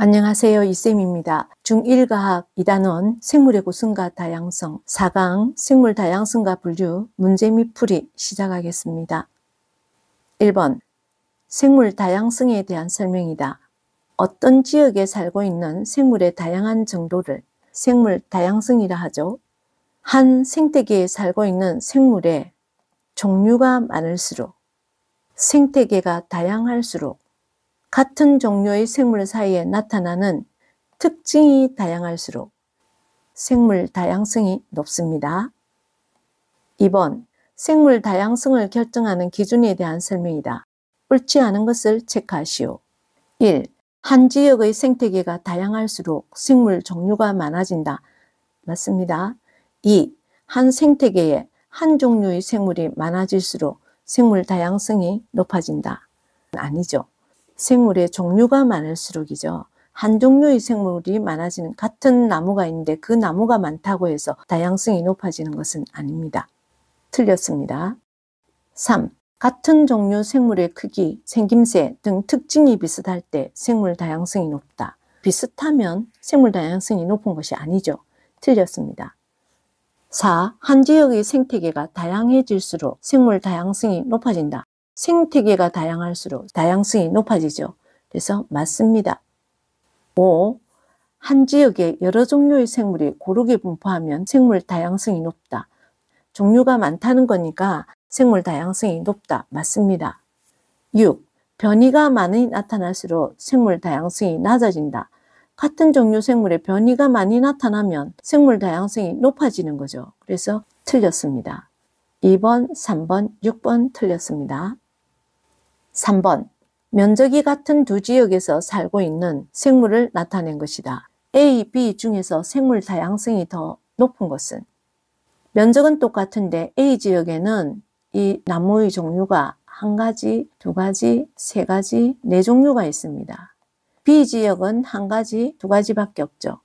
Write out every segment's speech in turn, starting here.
안녕하세요. 이쌤입니다. 중1과학 2단원 생물의 구성과 다양성 4강 생물 다양성과 분류 문제 및 풀이 시작하겠습니다. 1번 생물 다양성에 대한 설명이다. 어떤 지역에 살고 있는 생물의 다양한 정도를 생물 다양성이라 하죠. 한 생태계에 살고 있는 생물의 종류가 많을수록 생태계가 다양할수록 같은 종류의 생물 사이에 나타나는 특징이 다양할수록 생물 다양성이 높습니다. 2번, 생물 다양성을 결정하는 기준에 대한 설명이다. 옳지 않은 것을 체크하시오. 1. 한 지역의 생태계가 다양할수록 생물 종류가 많아진다. 맞습니다. 2. 한 생태계에 한 종류의 생물이 많아질수록 생물 다양성이 높아진다. 아니죠. 생물의 종류가 많을수록이죠. 한 종류의 생물이 많아지는 같은 나무가 있는데 그 나무가 많다고 해서 다양성이 높아지는 것은 아닙니다. 틀렸습니다. 3. 같은 종류 생물의 크기, 생김새 등 특징이 비슷할 때 생물 다양성이 높다. 비슷하면 생물 다양성이 높은 것이 아니죠. 틀렸습니다. 4. 한 지역의 생태계가 다양해질수록 생물 다양성이 높아진다. 생태계가 다양할수록 다양성이 높아지죠. 그래서 맞습니다. 5. 한 지역에 여러 종류의 생물이 고르게 분포하면 생물 다양성이 높다. 종류가 많다는 거니까 생물 다양성이 높다. 맞습니다. 6. 변이가 많이 나타날수록 생물 다양성이 낮아진다. 같은 종류 생물의 변이가 많이 나타나면 생물 다양성이 높아지는 거죠. 그래서 틀렸습니다. 2번, 3번, 6번 틀렸습니다. 3번, 면적이 같은 두 지역에서 살고 있는 생물을 나타낸 것이다. A, B 중에서 생물 다양성이 더 높은 것은? 면적은 똑같은데 A 지역에는 이 나무의 종류가 한 가지, 두 가지, 세 가지, 네 종류가 있습니다. B 지역은 한 가지, 두 가지밖에 없죠.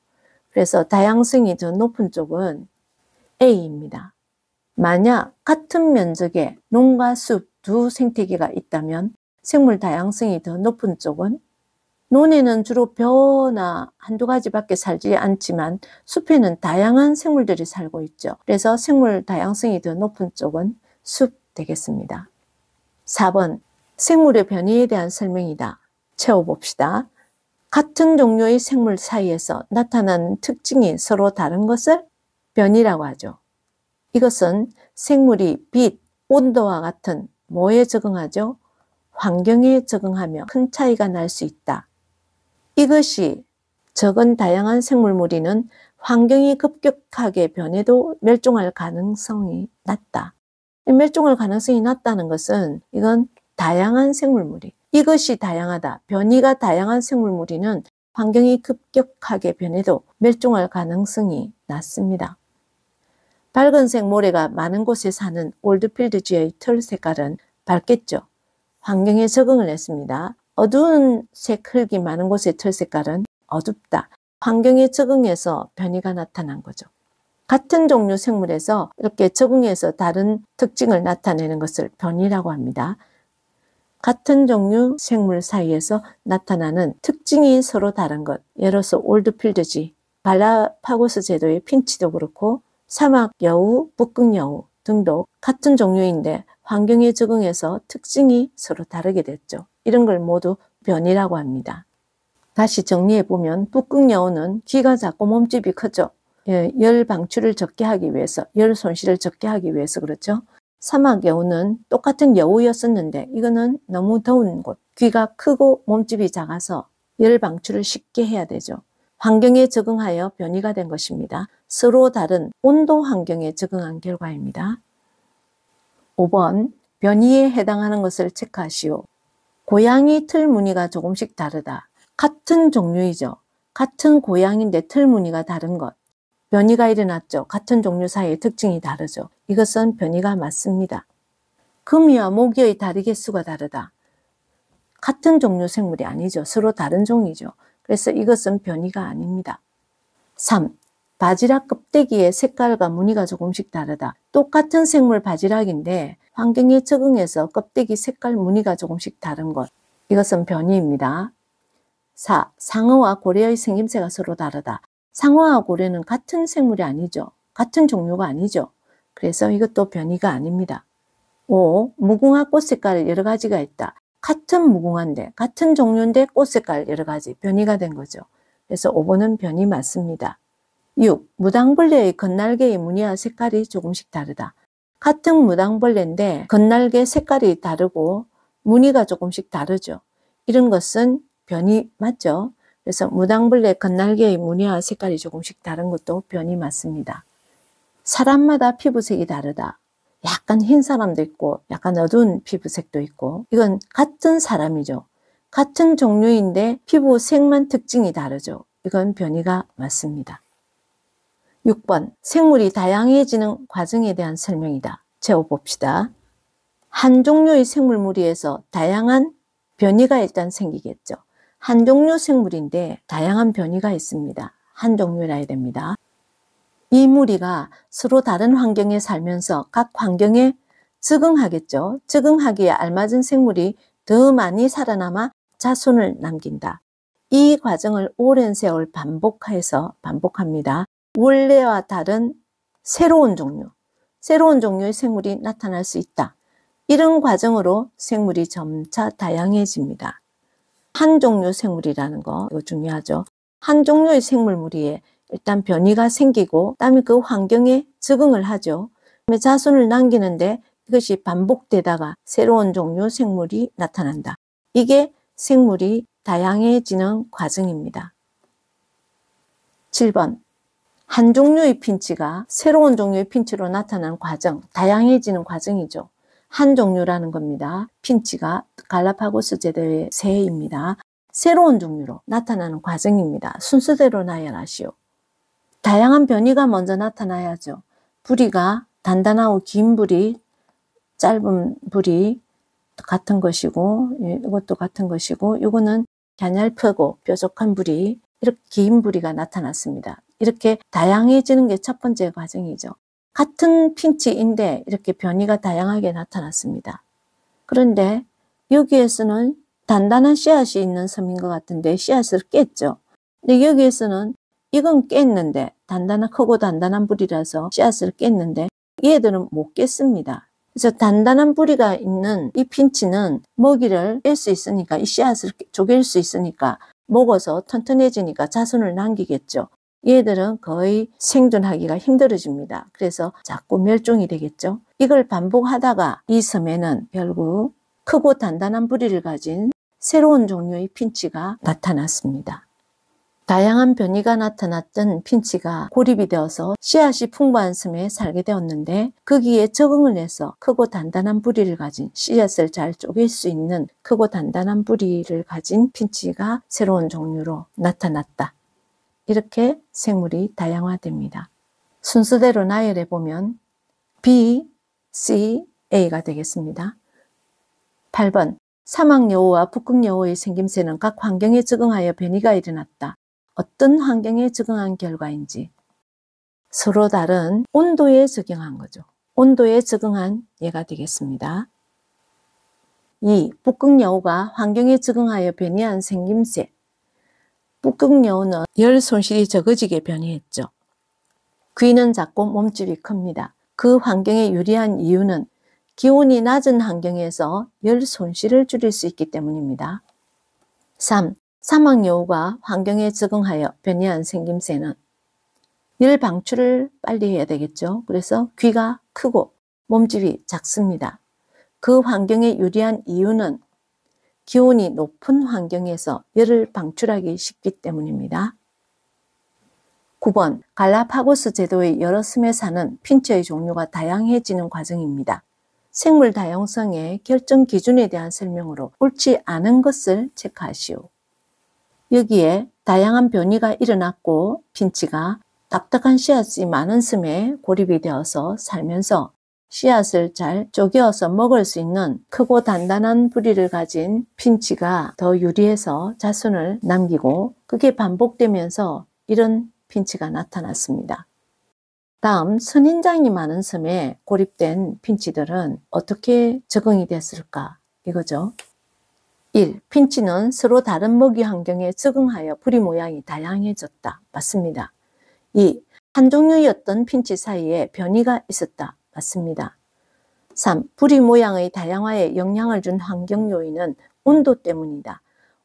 그래서 다양성이 더 높은 쪽은 A입니다. 만약 같은 면적의 논과 숲 두 생태계가 있다면 생물 다양성이 더 높은 쪽은 논에는 주로 벼나 한두 가지밖에 살지 않지만 숲에는 다양한 생물들이 살고 있죠. 그래서 생물 다양성이 더 높은 쪽은 숲 되겠습니다. 4번, 생물의 변이에 대한 설명이다. 채워봅시다. 같은 종류의 생물 사이에서 나타나는 특징이 서로 다른 것을 변이라고 하죠. 이것은 생물이 빛, 온도와 같은 뭐에 적응하죠? 환경에 적응하며 큰 차이가 날 수 있다. 이것이 적은 다양한 생물 무리는 환경이 급격하게 변해도 멸종할 가능성이 낮다. 멸종할 가능성이 낮다는 것은 이건 다양한 생물무리. 이것이 다양하다. 변이가 다양한 생물무리는 환경이 급격하게 변해도 멸종할 가능성이 낮습니다. 밝은색 모래가 많은 곳에 사는 올드필드쥐의 털 색깔은 밝겠죠. 환경에 적응을 했습니다. 어두운 색 흙이 많은 곳의 털 색깔은 어둡다. 환경에 적응해서 변이가 나타난 거죠. 같은 종류 생물에서 이렇게 적응해서 다른 특징을 나타내는 것을 변이라고 합니다. 같은 종류 생물 사이에서 나타나는 특징이 서로 다른 것. 예를 들어서 올드필드쥐, 갈라파고스 제도의 핀치도 그렇고 사막 여우, 북극 여우 등도 같은 종류인데 환경에 적응해서 특징이 서로 다르게 됐죠. 이런 걸 모두 변이라고 합니다. 다시 정리해보면 북극 여우는 귀가 작고 몸집이 크죠. 열 방출을 적게 하기 위해서, 열 손실을 적게 하기 위해서 그렇죠. 사막 여우는 똑같은 여우였었는데 이거는 너무 더운 곳, 귀가 크고 몸집이 작아서 열 방출을 쉽게 해야 되죠. 환경에 적응하여 변이가 된 것입니다. 서로 다른 온도 환경에 적응한 결과입니다. 5번, 변이에 해당하는 것을 체크하시오. 고양이 털 무늬가 조금씩 다르다. 같은 종류이죠. 같은 고양이인데 털 무늬가 다른 것. 변이가 일어났죠. 같은 종류 사이의 특징이 다르죠. 이것은 변이가 맞습니다. 금이와 모기의 다리 개수가 다르다. 같은 종류 생물이 아니죠. 서로 다른 종이죠. 그래서 이것은 변이가 아닙니다. 3. 바지락 껍데기의 색깔과 무늬가 조금씩 다르다. 똑같은 생물 바지락인데 환경에 적응해서 껍데기 색깔 무늬가 조금씩 다른 것. 이것은 변이입니다. 4. 상어와 고래의 생김새가 서로 다르다. 상어와 고래는 같은 생물이 아니죠. 같은 종류가 아니죠. 그래서 이것도 변이가 아닙니다. 5. 무궁화 꽃 색깔 여러 가지가 있다. 같은 무궁화인데 같은 종류인데 꽃 색깔 여러 가지 변이가 된 거죠. 그래서 5번은 변이 맞습니다. 6. 무당벌레의 겉날개의 무늬와 색깔이 조금씩 다르다. 같은 무당벌레인데 겉날개 색깔이 다르고 무늬가 조금씩 다르죠. 이런 것은 변이 맞죠? 그래서 무당벌레 겉날개의 무늬와 색깔이 조금씩 다른 것도 변이 맞습니다. 사람마다 피부색이 다르다. 약간 흰 사람도 있고 약간 어두운 피부색도 있고 이건 같은 사람이죠. 같은 종류인데 피부색만 특징이 다르죠. 이건 변이가 맞습니다. 6번 생물이 다양해지는 과정에 대한 설명이다. 재어봅시다. 한 종류의 생물 무리에서 다양한 변이가 일단 생기겠죠. 한 종류 생물인데 다양한 변이가 있습니다. 한 종류라 해야 됩니다. 이 무리가 서로 다른 환경에 살면서 각 환경에 적응하겠죠. 적응하기에 알맞은 생물이 더 많이 살아남아 자손을 남긴다. 이 과정을 오랜 세월 반복합니다. 원래와 다른 새로운 종류의 생물이 나타날 수 있다. 이런 과정으로 생물이 점차 다양해집니다. 한 종류 생물이라는 거 이거 중요하죠. 한 종류의 생물 무리에 일단 변이가 생기고 그다음에 그 환경에 적응을 하죠. 그다음에 자손을 남기는데 이것이 반복되다가 새로운 종류 생물이 나타난다. 이게 생물이 다양해지는 과정입니다. 7번 한 종류의 핀치가 새로운 종류의 핀치로 나타나는 과정, 다양해지는 과정이죠. 한 종류라는 겁니다. 핀치가 갈라파고스 제도의 새입니다. 새로운 종류로 나타나는 과정입니다. 순서대로 나열하시오. 다양한 변이가 먼저 나타나야죠. 부리가 단단하고 긴 부리, 짧은 부리 같은 것이고 이것도 같은 것이고 이거는 갸냘프고 뾰족한 부리, 이렇게 긴 부리가 나타났습니다. 이렇게 다양해지는 게 첫 번째 과정이죠. 같은 핀치인데 이렇게 변이가 다양하게 나타났습니다. 그런데 여기에서는 단단한 씨앗이 있는 섬인 것 같은데 씨앗을 깼죠. 근데 여기에서는 이건 깼는데 크고 단단한 부리라서 씨앗을 깼는데 얘들은 못 깼습니다. 그래서 단단한 부리가 있는 이 핀치는 먹이를 뺄 수 있으니까 이 씨앗을 쪼갤 수 있으니까 먹어서 튼튼해지니까 자손을 남기겠죠. 얘들은 거의 생존하기가 힘들어집니다. 그래서 자꾸 멸종이 되겠죠. 이걸 반복하다가 이 섬에는 결국 크고 단단한 부리를 가진 새로운 종류의 핀치가 나타났습니다. 다양한 변이가 나타났던 핀치가 고립이 되어서 씨앗이 풍부한 섬에 살게 되었는데 거기에 적응을 해서 크고 단단한 부리를 가진 씨앗을 잘 쪼갤 수 있는 크고 단단한 부리를 가진 핀치가 새로운 종류로 나타났다. 이렇게 생물이 다양화됩니다. 순서대로 나열해 보면 B, C, A가 되겠습니다. 8번 사막여우와 북극여우의 생김새는 각 환경에 적응하여 변이가 일어났다. 어떤 환경에 적응한 결과인지 서로 다른 온도에 적응한 거죠. 온도에 적응한 예가 되겠습니다. 2. 북극여우가 환경에 적응하여 변이한 생김새. 북극여우는 열 손실이 적어지게 변이했죠. 귀는 작고 몸집이 큽니다. 그 환경에 유리한 이유는 기온이 낮은 환경에서 열 손실을 줄일 수 있기 때문입니다. 3. 사막여우가 환경에 적응하여 변이한 생김새는 열 방출을 빨리 해야 되겠죠. 그래서 귀가 크고 몸집이 작습니다. 그 환경에 유리한 이유는 기온이 높은 환경에서 열을 방출하기 쉽기 때문입니다. 9번 갈라파고스 제도의 여러 섬에 사는 핀치의 종류가 다양해지는 과정입니다. 생물 다양성의 결정 기준에 대한 설명으로 옳지 않은 것을 체크하시오. 여기에 다양한 변이가 일어났고 핀치가 딱딱한 씨앗이 많은 섬에 고립이 되어서 살면서 씨앗을 잘 쪼개어서 먹을 수 있는 크고 단단한 부리를 가진 핀치가 더 유리해서 자손을 남기고 그게 반복되면서 이런 핀치가 나타났습니다. 다음 선인장이 많은 섬에 고립된 핀치들은 어떻게 적응이 됐을까 이거죠. 1. 핀치는 서로 다른 먹이 환경에 적응하여 부리 모양이 다양해졌다. 맞습니다. 2. 한 종류였던 핀치 사이에 변이가 있었다. 맞습니다. 3. 부리 모양의 다양화에 영향을 준 환경 요인은 온도 때문이다.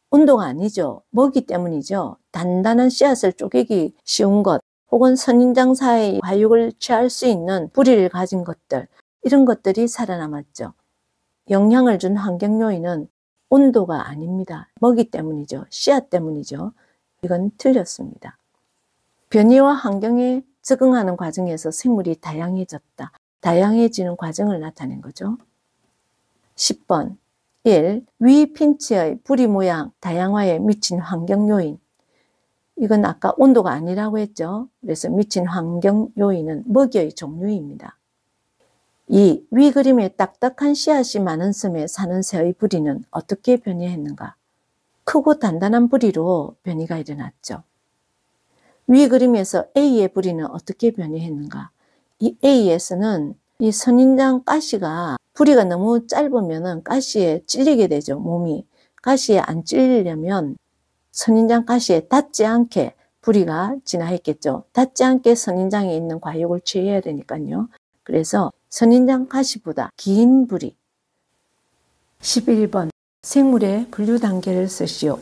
온도가 아니죠. 먹이 때문이죠. 단단한 씨앗을 쪼개기 쉬운 것, 혹은 선인장사의 과육을 취할 수 있는 뿌리를 가진 것들, 이런 것들이 살아남았죠. 영향을 준 환경 요인은 온도가 아닙니다. 먹이 때문이죠. 씨앗 때문이죠. 이건 틀렸습니다. 변이와 환경에 적응하는 과정에서 생물이 다양해졌다. 다양해지는 과정을 나타낸 거죠. 10번 1. 위 핀치의 부리 모양 다양화에 미친 환경 요인. 이건 아까 온도가 아니라고 했죠. 그래서 미친 환경 요인은 먹이의 종류입니다. 2. 위 그림에 딱딱한 씨앗이 많은 섬에 사는 새의 부리는 어떻게 변이했는가? 크고 단단한 부리로 변이가 일어났죠. 위 그림에서 A의 부리는 어떻게 변이했는가? 이 A에서는 이 선인장 가시가 부리가 너무 짧으면 가시에 찔리게 되죠. 몸이. 가시에 안 찔리려면 선인장 가시에 닿지 않게 부리가 진화했겠죠. 닿지 않게 선인장에 있는 과육을 취해야 되니까요. 그래서 선인장 가시보다 긴 부리. 11번 생물의 분류 단계를 쓰시오.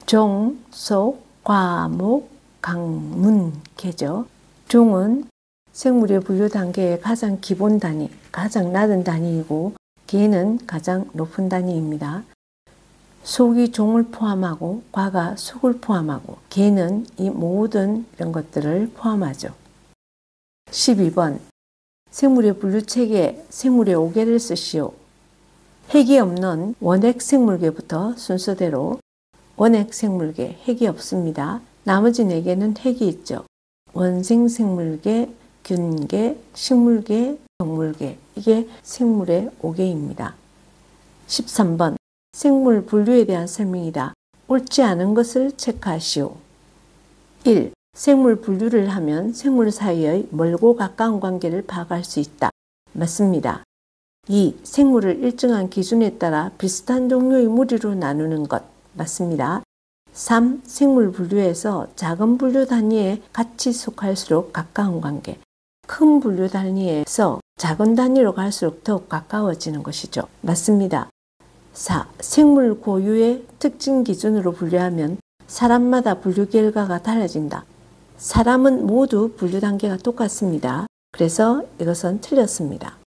종, 속, 과, 목, 강, 문, 개죠. 종은 생물의 분류 단계의 가장 기본 단위, 가장 낮은 단위이고 개는 가장 높은 단위입니다. 속이 종을 포함하고 과가 속을 포함하고 개는 이 모든 이런 것들을 포함하죠. 12번 생물의 분류체계에 생물의 5개를 쓰시오. 핵이 없는 원핵 생물계부터 순서대로 원핵 생물계, 핵이 없습니다. 나머지 4개는 핵이 있죠. 원생 생물계, 균계, 식물계, 동물계. 이게 생물의 5개입니다. 13번 생물 분류에 대한 설명이다. 옳지 않은 것을 체크하시오. 1. 생물 분류를 하면 생물 사이의 멀고 가까운 관계를 파악할 수 있다. 맞습니다. 2. 생물을 일정한 기준에 따라 비슷한 종류의 무리로 나누는 것. 맞습니다. 3. 생물 분류에서 작은 분류 단위에 같이 속할수록 가까운 관계. 큰 분류 단위에서 작은 단위로 갈수록 더욱 가까워지는 것이죠. 맞습니다. 4. 생물 고유의 특징 기준으로 분류하면 사람마다 분류 결과가 달라진다. 사람은 모두 분류 단계가 똑같습니다. 그래서 이것은 틀렸습니다.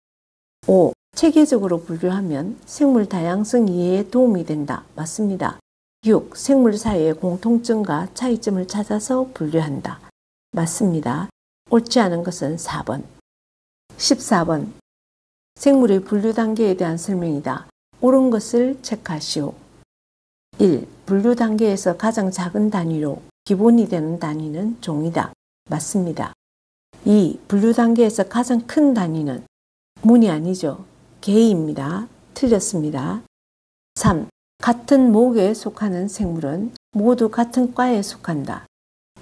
5. 체계적으로 분류하면 생물 다양성 이해에 도움이 된다. 맞습니다. 6. 생물 사이의 공통점과 차이점을 찾아서 분류한다. 맞습니다. 옳지 않은 것은 4번. 14번 생물의 분류 단계에 대한 설명이다. 옳은 것을 체크하시오. 1. 분류 단계에서 가장 작은 단위로 기본이 되는 단위는 종이다. 맞습니다. 2. 분류 단계에서 가장 큰 단위는 문이 아니죠. 개입니다. 틀렸습니다. 3. 같은 목에 속하는 생물은 모두 같은 과에 속한다.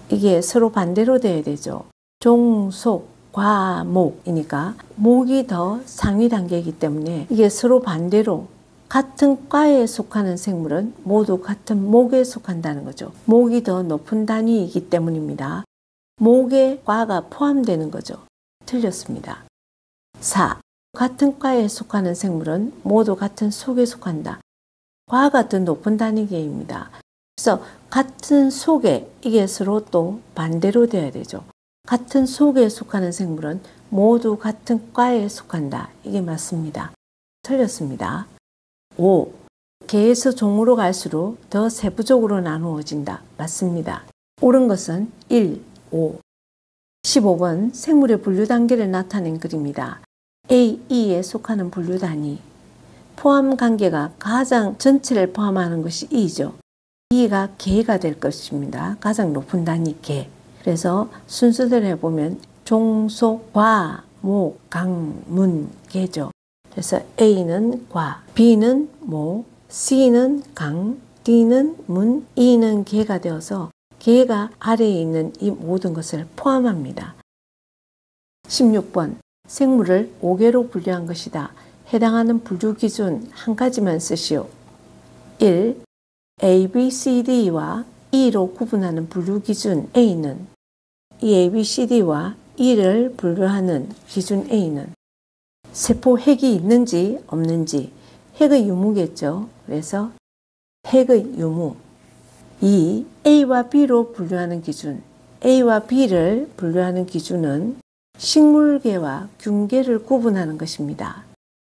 이게 서로 반대로 돼야 되죠. 종, 속, 과, 목이니까 목이 더 상위 단계이기 때문에 이게 서로 반대로 같은 과에 속하는 생물은 모두 같은 목에 속한다는 거죠. 목이 더 높은 단위이기 때문입니다. 목에 과가 포함되는 거죠. 틀렸습니다. 4. 같은 과에 속하는 생물은 모두 같은 속에 속한다. 과가 더 높은 단위계입니다. 그래서 같은 속에 이게 서로 또 반대로 돼야 되죠. 같은 속에 속하는 생물은 모두 같은 과에 속한다. 이게 맞습니다. 틀렸습니다. 5. 개에서 종으로 갈수록 더 세부적으로 나누어진다. 맞습니다. 옳은 것은 1, 5. 15번 생물의 분류 단계를 나타낸 글입니다. A, E에 속하는 분류 단위. 포함 관계가 가장 전체를 포함하는 것이 E죠. E가 개가 될 것입니다. 가장 높은 단위 개. 그래서 순서대로 해보면 종, 속, 과, 목, 강, 문, 개죠. 그래서 A는 과, B는 목, C는 강, D는 문, E는 개가 되어서 개가 아래에 있는 이 모든 것을 포함합니다. 16번 생물을 5개로 분류한 것이다. 해당하는 분류 기준 한 가지만 쓰시오. 1. A, B, C, D와 E로 구분하는 분류 기준 A는 이 A, B, C, D와 E를 분류하는 기준 A는 세포 핵이 있는지 없는지, 핵의 유무겠죠. 그래서 핵의 유무. 2. A와 B로 분류하는 기준. A와 B를 분류하는 기준은 식물계와 균계를 구분하는 것입니다.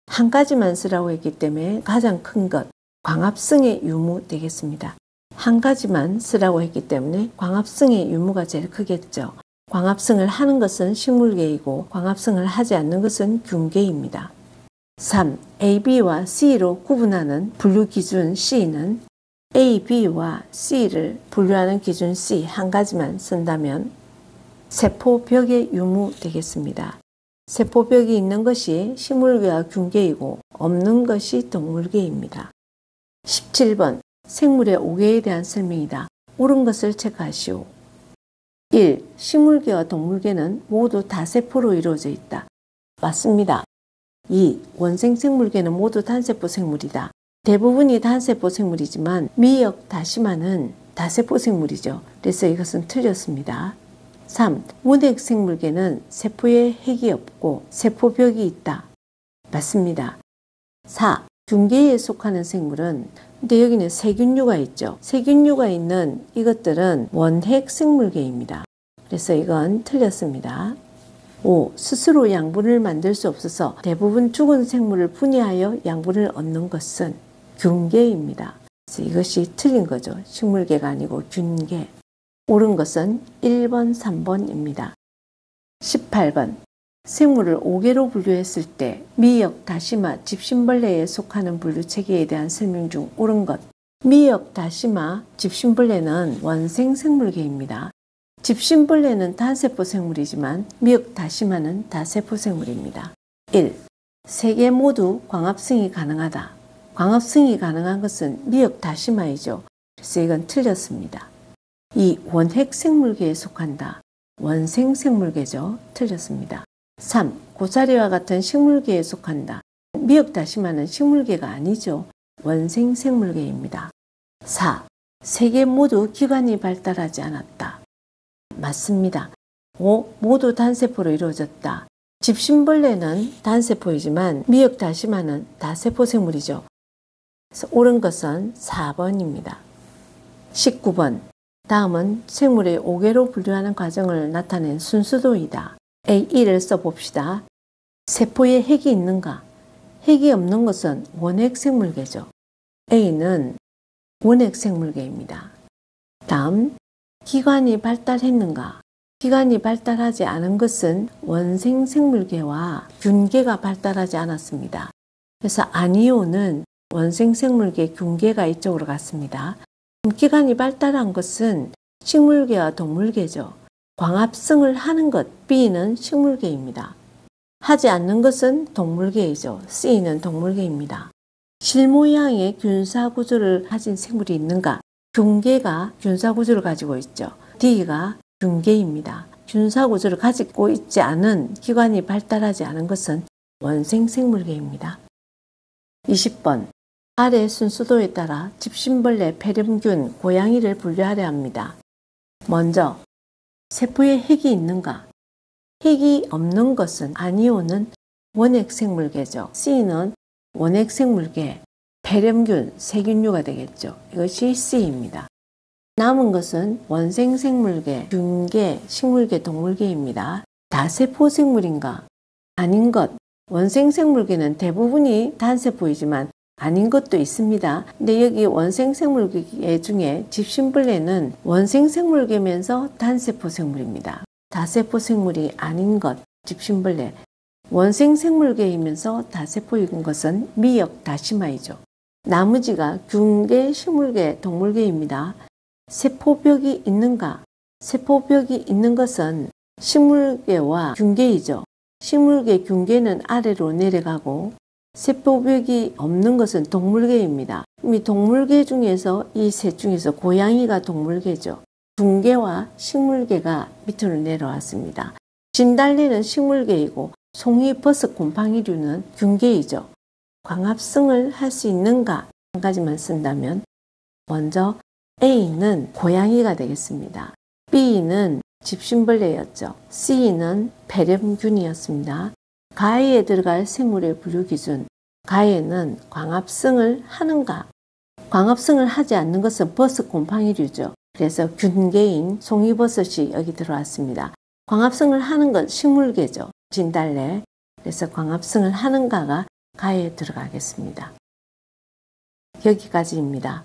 한 가지만 쓰라고 했기 때문에 가장 큰 것, 광합성의 유무 되겠습니다. 한 가지만 쓰라고 했기 때문에 광합성의 유무가 제일 크겠죠. 광합성을 하는 것은 식물계이고 광합성을 하지 않는 것은 균계입니다. 3. A, B와 C로 구분하는 분류 기준 C는 A, B와 C를 분류하는 기준 C 한 가지만 쓴다면 세포벽의 유무 되겠습니다. 세포벽이 있는 것이 식물계와 균계이고 없는 것이 동물계입니다. 17번 생물의 5개에 대한 설명이다. 옳은 것을 체크하시오. 1. 식물계와 동물계는 모두 다세포로 이루어져 있다. 맞습니다. 2. 원생 생물계는 모두 단세포 생물이다. 대부분이 단세포 생물이지만 미역, 다시마는 다세포 생물이죠. 그래서 이것은 틀렸습니다. 3. 원핵 생물계는 세포에 핵이 없고 세포벽이 있다. 맞습니다. 4. 균계에 속하는 생물은, 근데 여기는 세균류가 있죠. 세균류가 있는 이것들은 원핵 생물계입니다. 그래서 이건 틀렸습니다. 5. 스스로 양분을 만들 수 없어서 대부분 죽은 생물을 분해하여 양분을 얻는 것은 균계입니다. 그래서 이것이 틀린 거죠. 식물계가 아니고 균계. 옳은 것은 1번, 3번입니다. 18번 생물을 5개로 분류했을 때 미역, 다시마, 집신벌레에 속하는 분류 체계에 대한 설명 중 옳은 것. 미역, 다시마, 집신벌레는 원생 생물계입니다. 집신벌레는 단세포 생물이지만 미역, 다시마는 다세포 생물입니다. 1. 세 개 모두 광합성이 가능하다. 광합성이 가능한 것은 미역, 다시마이죠. 그래서 이건 틀렸습니다. 2. 원핵 생물계에 속한다. 원생 생물계죠. 틀렸습니다. 3. 고사리와 같은 식물계에 속한다. 미역, 다시마는 식물계가 아니죠. 원생 생물계입니다. 4. 세 개 모두 기관이 발달하지 않았다. 맞습니다. 5. 모두 단세포로 이루어졌다. 집신벌레는 단세포이지만 미역, 다시마는 다세포 생물이죠. 그래서 옳은 것은 4번입니다. 19번 다음은 생물의 5개로 분류하는 과정을 나타낸 순수도이다. A1을 써봅시다. 세포에 핵이 있는가? 핵이 없는 것은 원핵 생물계죠. A는 원핵 생물계입니다. 다음, 기관이 발달했는가? 기관이 발달하지 않은 것은 원생 생물계와 균계가 발달하지 않았습니다. 그래서 아니오는 원생 생물계, 균계가 이쪽으로 갔습니다. 기관이 발달한 것은 식물계와 동물계죠. 광합성을 하는 것, B는 식물계입니다. 하지 않는 것은 동물계이죠. C는 동물계입니다. 실모양의 균사구조를 가진 생물이 있는가? 균계가 균사구조를 가지고 있죠. D가 균계입니다. 균사구조를 가지고 있지 않은, 기관이 발달하지 않은 것은 원생 생물계입니다. 20번 아래 순서도에 따라 집신벌레, 폐렴균, 고양이를 분류하려 합니다. 먼저 세포에 핵이 있는가? 핵이 없는 것은 아니오는 원핵 생물계죠. C는 원핵 생물계, 폐렴균, 세균류가 되겠죠. 이것이 C입니다. 남은 것은 원생 생물계, 균계, 식물계, 동물계입니다. 다세포 생물인가? 아닌 것. 원생 생물계는 대부분이 단세포이지만 아닌 것도 있습니다. 근데 여기 원생 생물계 중에 집신벌레는 원생 생물계면서 단세포 생물입니다. 다세포 생물이 아닌 것, 집신벌레. 원생 생물계이면서 다세포인 것은 미역, 다시마이죠. 나머지가 균계, 식물계, 동물계입니다. 세포벽이 있는가? 세포벽이 있는 것은 식물계와 균계이죠. 식물계, 균계는 아래로 내려가고 세포벽이 없는 것은 동물계입니다. 이 동물계 중에서 이 셋 중에서 고양이가 동물계죠. 균계와 식물계가 밑으로 내려왔습니다. 진달래는 식물계이고 송이, 버섯, 곰팡이류는 균계이죠. 광합성을 할 수 있는가? 한 가지만 쓴다면 먼저 A는 고양이가 되겠습니다. B는 집신벌레였죠. C는 폐렴균이었습니다. 가해에 들어갈 생물의 분류 기준. 가해는 광합성을 하는가? 광합성을 하지 않는 것은 버섯 곰팡이류죠. 그래서 균계인 송이버섯이 여기 들어왔습니다. 광합성을 하는 것 식물계죠. 진달래. 그래서 광합성을 하는가가 가해에 들어가겠습니다. 여기까지입니다.